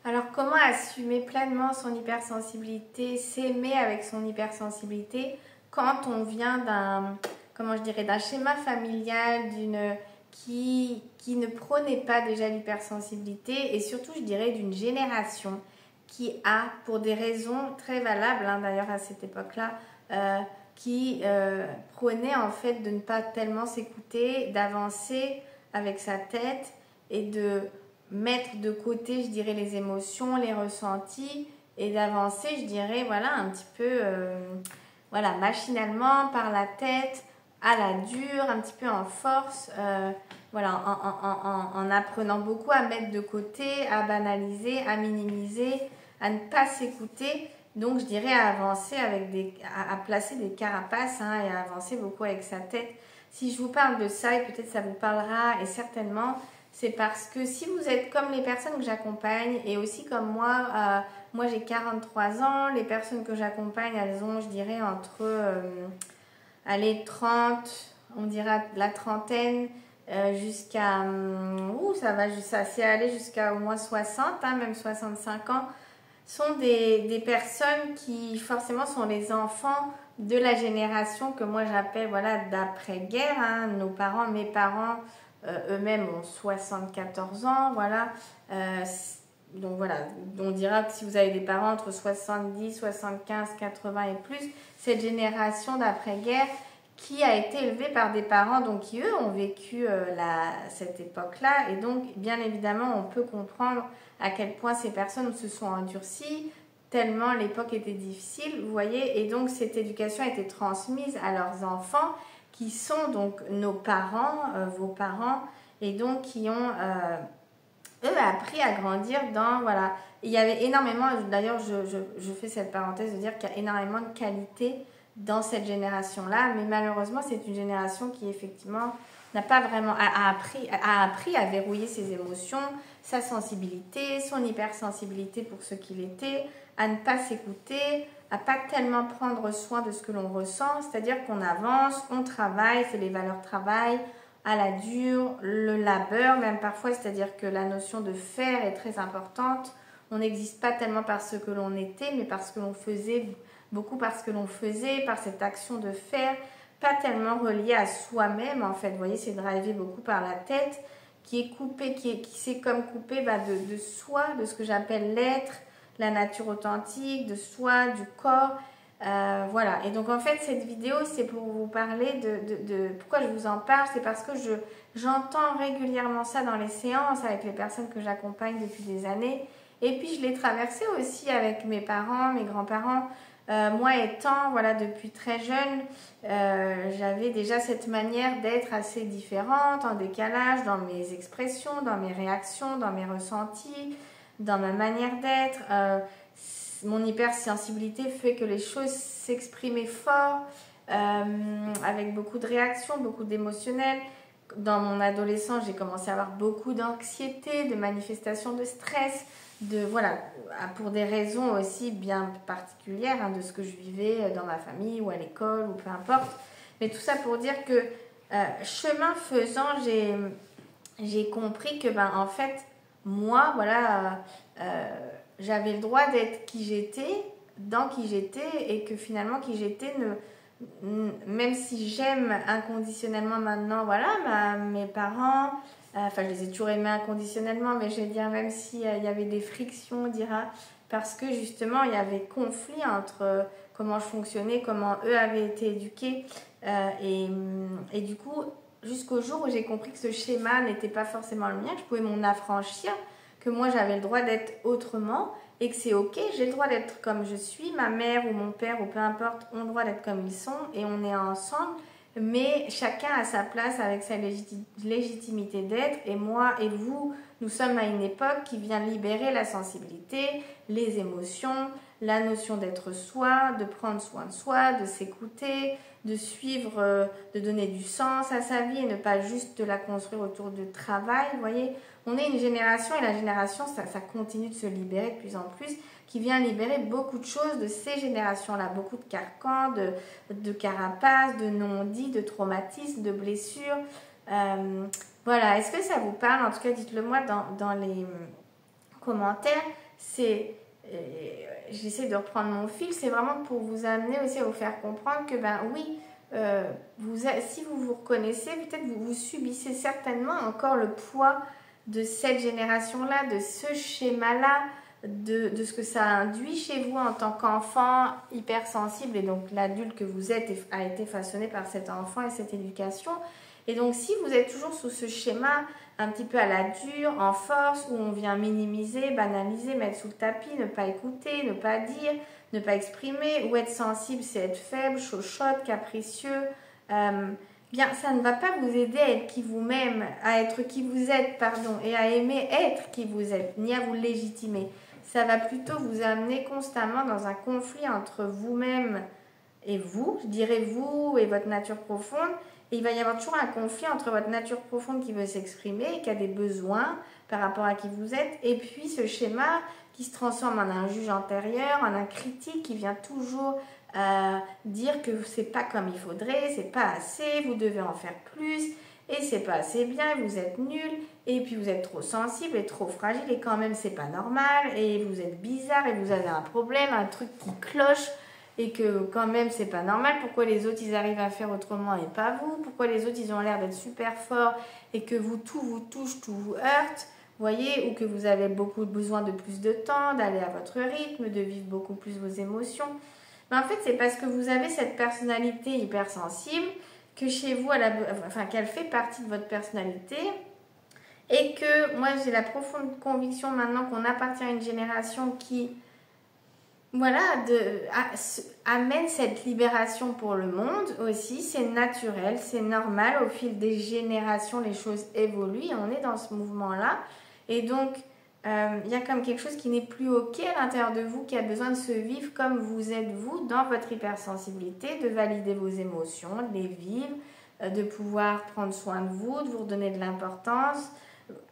Alors, comment assumer pleinement son hypersensibilité, s'aimer avec son hypersensibilité quand on vient d'un, comment je dirais, d'un schéma familial, qui ne prônait pas déjà l'hypersensibilité et surtout, je dirais, d'une génération qui a, pour des raisons très valables, hein, d'ailleurs à cette époque-là, qui prônait en fait de ne pas tellement s'écouter, d'avancer avec sa tête et de mettre de côté, je dirais, les émotions, les ressentis et d'avancer, je dirais, voilà, un petit peu, voilà, machinalement, par la tête, à la dure, un petit peu en force, voilà, en apprenant beaucoup à mettre de côté, à banaliser, à minimiser, à ne pas s'écouter. Donc, je dirais à avancer avec à placer des carapaces, hein, et à avancer beaucoup avec sa tête. Si je vous parle de ça, et peut-être ça vous parlera, et certainement, c'est parce que si vous êtes comme les personnes que j'accompagne, et aussi comme moi j'ai 43 ans, les personnes que j'accompagne, elles ont, je dirais, entre, allez, 30, on dira la trentaine, jusqu'à, ça c'est allé jusqu'à au moins 60, hein, même 65 ans, sont des personnes qui forcément sont les enfants de la génération que moi j'appelle, voilà, d'après-guerre, hein. Nos parents, mes parents, eux-mêmes ont 74 ans, voilà. Donc voilà, on dira que si vous avez des parents entre 70, 75, 80 et plus, cette génération d'après-guerre qui a été élevée par des parents donc qui eux ont vécu cette époque-là, et donc bien évidemment on peut comprendre à quel point ces personnes se sont endurcies tellement l'époque était difficile, vous voyez, et donc cette éducation a été transmise à leurs enfants qui sont donc nos parents, vos parents, et donc qui ont eux appris à grandir dans, voilà, il y avait énormément, d'ailleurs je fais cette parenthèse de dire qu'il y a énormément de qualité dans cette génération-là, mais malheureusement c'est une génération qui effectivement n'a pas vraiment appris à verrouiller ses émotions, sa sensibilité, son hypersensibilité pour ce qu'il était, à ne pas s'écouter, à pas tellement prendre soin de ce que l'on ressent, c'est-à-dire qu'on avance, on travaille, c'est les valeurs travail, à la dure, le labeur même parfois, c'est-à-dire que la notion de faire est très importante. On n'existe pas tellement par ce que l'on était, mais parce que l'on faisait, beaucoup parce que l'on faisait, par cette action de faire, pas tellement relié à soi-même en fait. Vous voyez, c'est drivé beaucoup par la tête, qui est coupé, qui s'est comme coupé de soi, de ce que j'appelle l'être, la nature authentique, de soi, du corps. Voilà, et donc en fait cette vidéo c'est pour vous parler pourquoi je vous en parle, c'est parce que j'entends régulièrement ça dans les séances avec les personnes que j'accompagne depuis des années, et puis je l'ai traversé aussi avec mes parents, mes grands-parents. Moi étant, voilà, depuis très jeune, j'avais déjà cette manière d'être assez différente, en décalage dans mes expressions, dans mes réactions, dans mes ressentis, dans ma manière d'être. Mon hypersensibilité fait que les choses s'exprimaient fort, avec beaucoup de réactions, beaucoup d'émotionnel. Dans mon adolescence, j'ai commencé à avoir beaucoup d'anxiété, de manifestations de stress, voilà, pour des raisons aussi bien particulières, hein, de ce que je vivais dans ma famille ou à l'école ou peu importe. Mais tout ça pour dire que chemin faisant, j'ai compris que en fait, moi, voilà, j'avais le droit d'être qui j'étais, dans qui j'étais, et que finalement qui j'étais même si j'aime inconditionnellement maintenant, voilà, mes parents, enfin je les ai toujours aimés inconditionnellement, mais je vais dire même s'il y avait des frictions, on dira, parce que justement il y avait conflit entre comment je fonctionnais, comment eux avaient été éduqués, et du coup jusqu'au jour où j'ai compris que ce schéma n'était pas forcément le mien, que je pouvais m'en affranchir, que moi j'avais le droit d'être autrement, et que c'est ok, j'ai le droit d'être comme je suis, ma mère ou mon père ou peu importe ont le droit d'être comme ils sont, et on est ensemble, mais chacun a sa place avec sa légitimité d'être, et moi et vous, nous sommes à une époque qui vient libérer la sensibilité, les émotions, la notion d'être soi, de prendre soin de soi, de s'écouter, de suivre, de donner du sens à sa vie et ne pas juste de la construire autour du travail, vous voyez. On est une génération, et la génération, ça continue de se libérer de plus en plus, qui vient libérer beaucoup de choses de ces générations-là, beaucoup de carcans, de carapaces, de non-dits, de traumatismes, de blessures. Voilà, est-ce que ça vous parle? En tout cas, dites-le moi dans les commentaires. j'essaie de reprendre mon fil, c'est vraiment pour vous amener aussi à vous faire comprendre que ben oui, si vous vous reconnaissez, peut-être vous subissez certainement encore le poids de cette génération-là, de ce schéma-là, de ce que ça induit chez vous en tant qu'enfant hypersensible, et donc l'adulte que vous êtes a été façonné par cet enfant et cette éducation. Et donc si vous êtes toujours sous ce schéma un petit peu à la dure, en force, où on vient minimiser, banaliser, mettre sous le tapis, ne pas écouter, ne pas dire, ne pas exprimer, ou être sensible, c'est être faible, chochotte, capricieux, bien ça ne va pas vous aider à être qui vous-même, à être qui vous êtes, pardon, et à aimer être qui vous êtes, ni à vous légitimer. Ça va plutôt vous amener constamment dans un conflit entre vous-même et vous, je dirais vous et votre nature profonde. Et il va y avoir toujours un conflit entre votre nature profonde qui veut s'exprimer, qui a des besoins par rapport à qui vous êtes, et puis ce schéma qui se transforme en un juge antérieur, en un critique qui vient toujours dire que c'est pas comme il faudrait, c'est pas assez, vous devez en faire plus, et c'est pas assez bien, vous êtes nul, et puis vous êtes trop sensible et trop fragile, et quand même c'est pas normal, et vous êtes bizarre, et vous avez un problème, un truc qui cloche, et que quand même c'est pas normal, pourquoi les autres ils arrivent à faire autrement et pas vous, pourquoi les autres ils ont l'air d'être super forts et que tout vous touche, tout vous heurte, voyez, ou que vous avez beaucoup besoin de plus de temps, d'aller à votre rythme, de vivre beaucoup plus vos émotions. Mais en fait c'est parce que vous avez cette personnalité hypersensible que chez vous, qu'elle fait partie de votre personnalité, et que moi j'ai la profonde conviction maintenant qu'on appartient à une génération qui voilà, amène cette libération pour le monde aussi, c'est naturel, c'est normal, au fil des générations les choses évoluent et on est dans ce mouvement-là, et donc il y a comme quelque chose qui n'est plus ok à l'intérieur de vous, qui a besoin de se vivre comme vous êtes vous, dans votre hypersensibilité, de valider vos émotions, de les vivre, de pouvoir prendre soin de vous redonner de l'importance,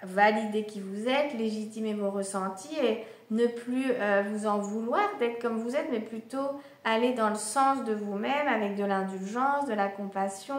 valider qui vous êtes, légitimer vos ressentis et ne plus vous en vouloir d'être comme vous êtes, mais plutôt aller dans le sens de vous-même avec de l'indulgence, de la compassion,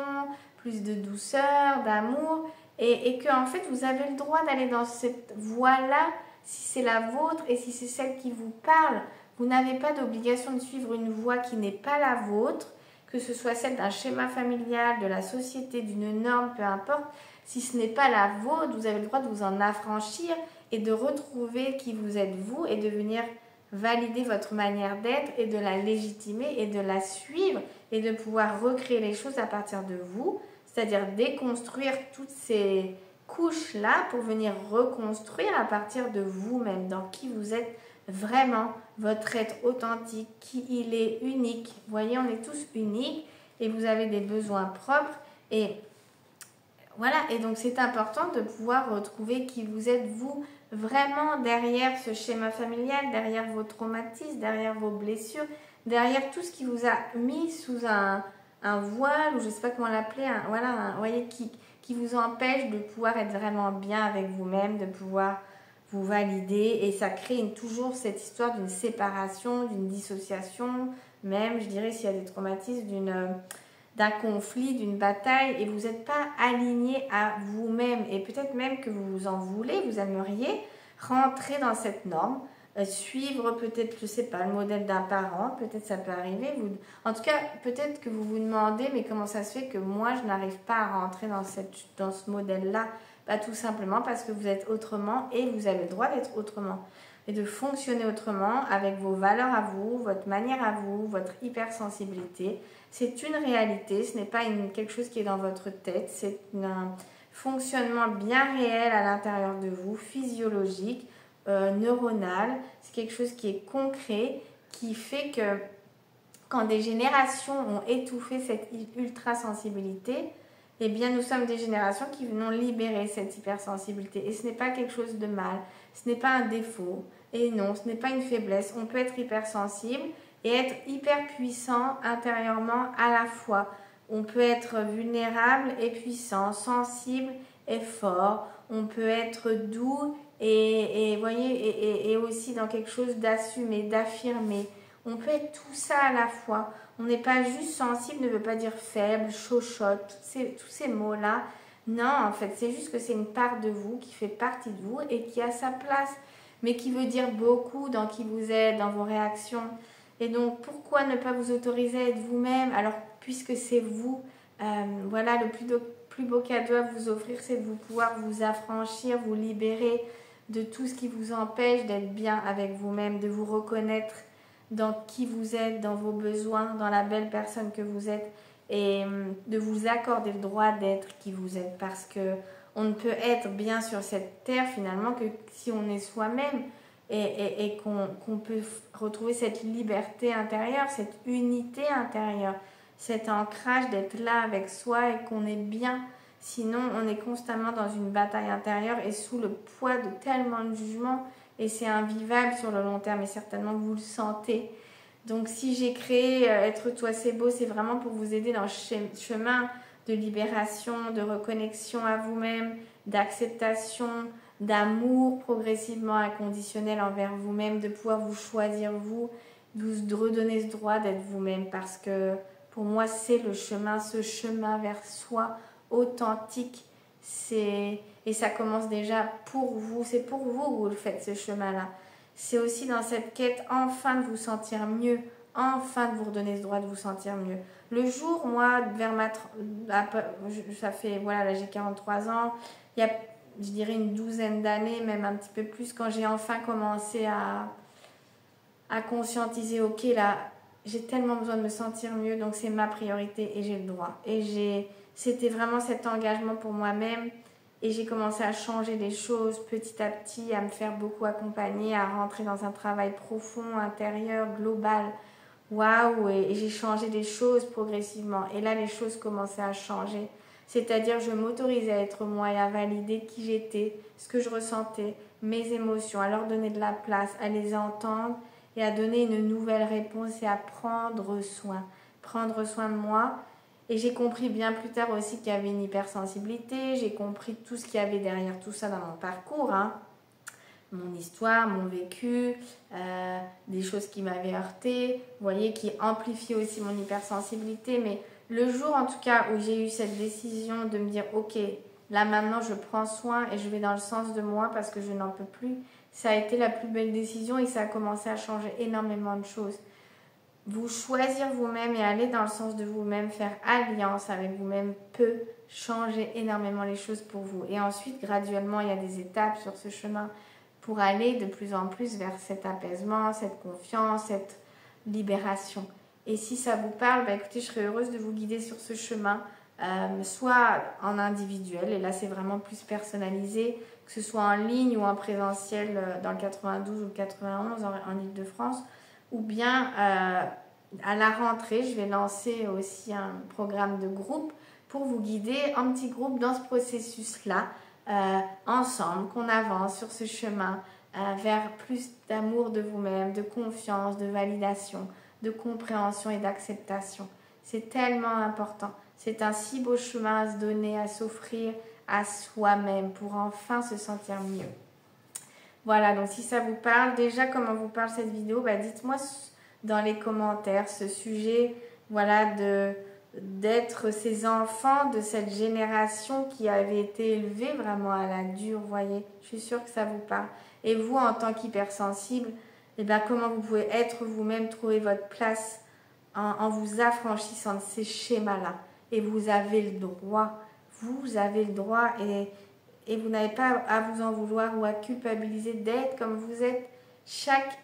plus de douceur, d'amour, et que en fait vous avez le droit d'aller dans cette voie-là si c'est la vôtre et si c'est celle qui vous parle. Vous n'avez pas d'obligation de suivre une voie qui n'est pas la vôtre, que ce soit celle d'un schéma familial, de la société, d'une norme, peu importe. Si ce n'est pas la vôtre, vous avez le droit de vous en affranchir et de retrouver qui vous êtes vous et de venir valider votre manière d'être et de la légitimer et de la suivre et de pouvoir recréer les choses à partir de vous, c'est-à-dire déconstruire toutes ces couches-là pour venir reconstruire à partir de vous-même, dans qui vous êtes vraiment, votre être authentique, qui il est unique. Vous voyez, on est tous uniques et vous avez des besoins propres et voilà, et donc c'est important de pouvoir retrouver qui vous êtes vous vraiment derrière ce schéma familial, derrière vos traumatismes, derrière vos blessures, derrière tout ce qui vous a mis sous un voile, ou je ne sais pas comment l'appeler, vous voyez, qui vous empêche de pouvoir être vraiment bien avec vous-même, de pouvoir vous valider, et ça crée toujours cette histoire d'une séparation, d'une dissociation, même, je dirais, s'il y a des traumatismes, d'un conflit, d'une bataille, et vous n'êtes pas aligné à vous-même, et peut-être même que vous vous en voulez, vous aimeriez rentrer dans cette norme, suivre peut-être, je ne sais pas, le modèle d'un parent, peut-être ça peut arriver, en tout cas peut-être que vous vous demandez, mais comment ça se fait que moi je n'arrive pas à rentrer dans ce modèle-là? Tout simplement parce que vous êtes autrement et vous avez le droit d'être autrement et de fonctionner autrement avec vos valeurs à vous, votre manière à vous, votre hypersensibilité. C'est une réalité, ce n'est pas quelque chose qui est dans votre tête, c'est un fonctionnement bien réel à l'intérieur de vous, physiologique, neuronal. C'est quelque chose qui est concret, qui fait que quand des générations ont étouffé cette ultra-sensibilité, eh bien nous sommes des générations qui venons libérer cette hypersensibilité. Et ce n'est pas quelque chose de mal, ce n'est pas un défaut, et non, ce n'est pas une faiblesse. On peut être hypersensible et être hyper puissant intérieurement à la fois. On peut être vulnérable et puissant, sensible et fort. On peut être doux et aussi dans quelque chose d'assumé, d'affirmé. On peut être tout ça à la fois. On n'est pas juste sensible, ne veut pas dire faible, chochotte, tous ces mots-là. Non, en fait, c'est juste que c'est une part de vous qui fait partie de vous et qui a sa place. mais qui veut dire beaucoup dans qui vous êtes, dans vos réactions. Et donc, pourquoi ne pas vous autoriser à être vous-même alors, puisque c'est vous, voilà, le plus beau cadeau à vous offrir, c'est de vous pouvoir vous affranchir, vous libérer de tout ce qui vous empêche d'être bien avec vous-même, de vous reconnaître dans qui vous êtes, dans vos besoins, dans la belle personne que vous êtes, et de vous accorder le droit d'être qui vous êtes, parce que on ne peut être bien sur cette terre finalement que si on est soi-même, et qu'on peut retrouver cette liberté intérieure, cette unité intérieure, cet ancrage d'être là avec soi et qu'on est bien. Sinon, on est constamment dans une bataille intérieure et sous le poids de tellement de jugements, et c'est invivable sur le long terme, et certainement vous le sentez. Donc si j'ai créé Être toi c'est beau, c'est vraiment pour vous aider dans le chemin de libération, de reconnexion à vous-même, d'acceptation, d'amour progressivement inconditionnel envers vous-même, de pouvoir vous choisir vous redonner ce droit d'être vous-même, parce que pour moi c'est le chemin, ce chemin vers soi authentique, et ça commence déjà pour vous, c'est pour vous que vous le faites ce chemin-là. C'est aussi dans cette quête enfin de vous sentir mieux, enfin de vous redonner ce droit de vous sentir mieux. Le jour, moi, ça fait, voilà, là j'ai 43 ans, il y a, je dirais, une douzaine d'années, même un petit peu plus, quand j'ai enfin commencé à conscientiser, ok, là, j'ai tellement besoin de me sentir mieux, donc c'est ma priorité et j'ai le droit. C'était vraiment cet engagement pour moi-même. Et j'ai commencé à changer les choses petit à petit, à me faire beaucoup accompagner, à rentrer dans un travail profond, intérieur, global. Waouh! Et j'ai changé des choses progressivement. Et là, les choses commençaient à changer. C'est-à-dire, je m'autorisais à être moi et à valider qui j'étais, ce que je ressentais, mes émotions, à leur donner de la place, à les entendre et à donner une nouvelle réponse et à prendre soin. Prendre soin de moi. Et j'ai compris bien plus tard aussi qu'il y avait une hypersensibilité, j'ai compris tout ce qu'il y avait derrière tout ça dans mon parcours, hein. Mon histoire, mon vécu, des choses qui m'avaient heurté, vous voyez, qui amplifient aussi mon hypersensibilité. Mais le jour en tout cas où j'ai eu cette décision de me dire ok, là maintenant je prends soin et je vais dans le sens de moi parce que je n'en peux plus, ça a été la plus belle décision et ça a commencé à changer énormément de choses. Vous choisir vous-même et aller dans le sens de vous-même, faire alliance avec vous-même peut changer énormément les choses pour vous. Et ensuite, graduellement, il y a des étapes sur ce chemin pour aller de plus en plus vers cet apaisement, cette confiance, cette libération. Et si ça vous parle, bah écoutez, je serais heureuse de vous guider sur ce chemin, soit en individuel, et là c'est vraiment plus personnalisé, que ce soit en ligne ou en présentiel dans le 92 ou le 91 en Ile-de-France, ou bien à la rentrée, je vais lancer aussi un programme de groupe pour vous guider en petit groupe dans ce processus-là, ensemble, qu'on avance sur ce chemin vers plus d'amour de vous-même, de confiance, de validation, de compréhension et d'acceptation. C'est tellement important. C'est un si beau chemin à se donner, à s'offrir à soi-même pour enfin se sentir mieux. Voilà, donc si ça vous parle, déjà comment vous parle cette vidéo, bah dites-moi dans les commentaires ce sujet, voilà, d'être ces enfants de cette génération qui avait été élevée vraiment à la dure, vous voyez. Je suis sûre que ça vous parle. Et vous, en tant qu'hypersensible, eh ben, comment vous pouvez être vous-même, trouver votre place en vous affranchissant de ces schémas-là. Et vous avez le droit, et vous n'avez pas à vous en vouloir ou à culpabiliser d'être comme vous êtes. Chaque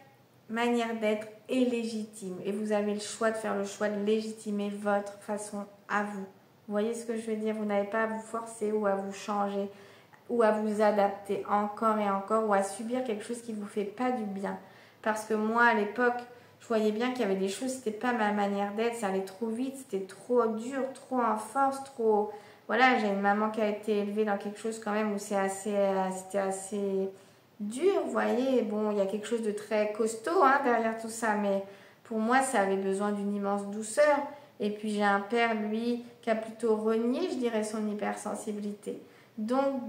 manière d'être est légitime et vous avez le choix de faire le choix de légitimer votre façon à vous. Vous voyez ce que je veux dire? Vous n'avez pas à vous forcer ou à vous changer ou à vous adapter encore et encore ou à subir quelque chose qui ne vous fait pas du bien. Parce que moi, à l'époque, je voyais bien qu'il y avait des choses, c'était pas ma manière d'être, ça allait trop vite, c'était trop dur, trop en force, trop... Voilà, j'ai une maman qui a été élevée dans quelque chose quand même où c'était assez dur, vous voyez. Bon, il y a quelque chose de très costaud hein, derrière tout ça, mais pour moi, ça avait besoin d'une immense douceur. Et puis j'ai un père, lui, qui a plutôt renié, je dirais, son hypersensibilité. Donc,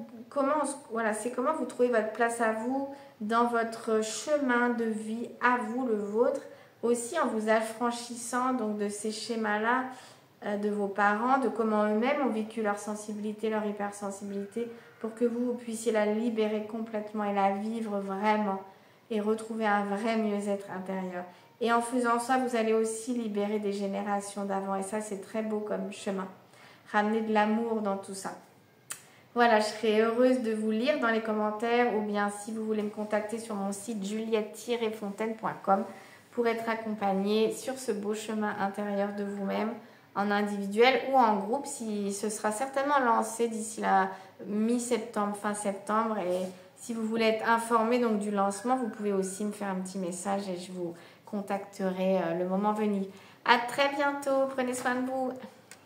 c'est comment vous trouvez votre place à vous dans votre chemin de vie, à vous, le vôtre, aussi en vous affranchissant donc de ces schémas-là, de vos parents, de comment eux-mêmes ont vécu leur sensibilité, leur hypersensibilité, pour que vous puissiez la libérer complètement et la vivre vraiment et retrouver un vrai mieux-être intérieur. Et en faisant ça, vous allez aussi libérer des générations d'avant. Et ça, c'est très beau comme chemin. Ramener de l'amour dans tout ça. Voilà, je serais heureuse de vous lire dans les commentaires ou bien si vous voulez me contacter sur mon site juliette-fontaine.com pour être accompagnée sur ce beau chemin intérieur de vous-même en individuel ou en groupe. Si ce sera certainement lancé d'ici la mi-septembre, fin septembre. Et si vous voulez être informé donc du lancement, vous pouvez aussi me faire un petit message et je vous contacterai le moment venu. À très bientôt, prenez soin de vous.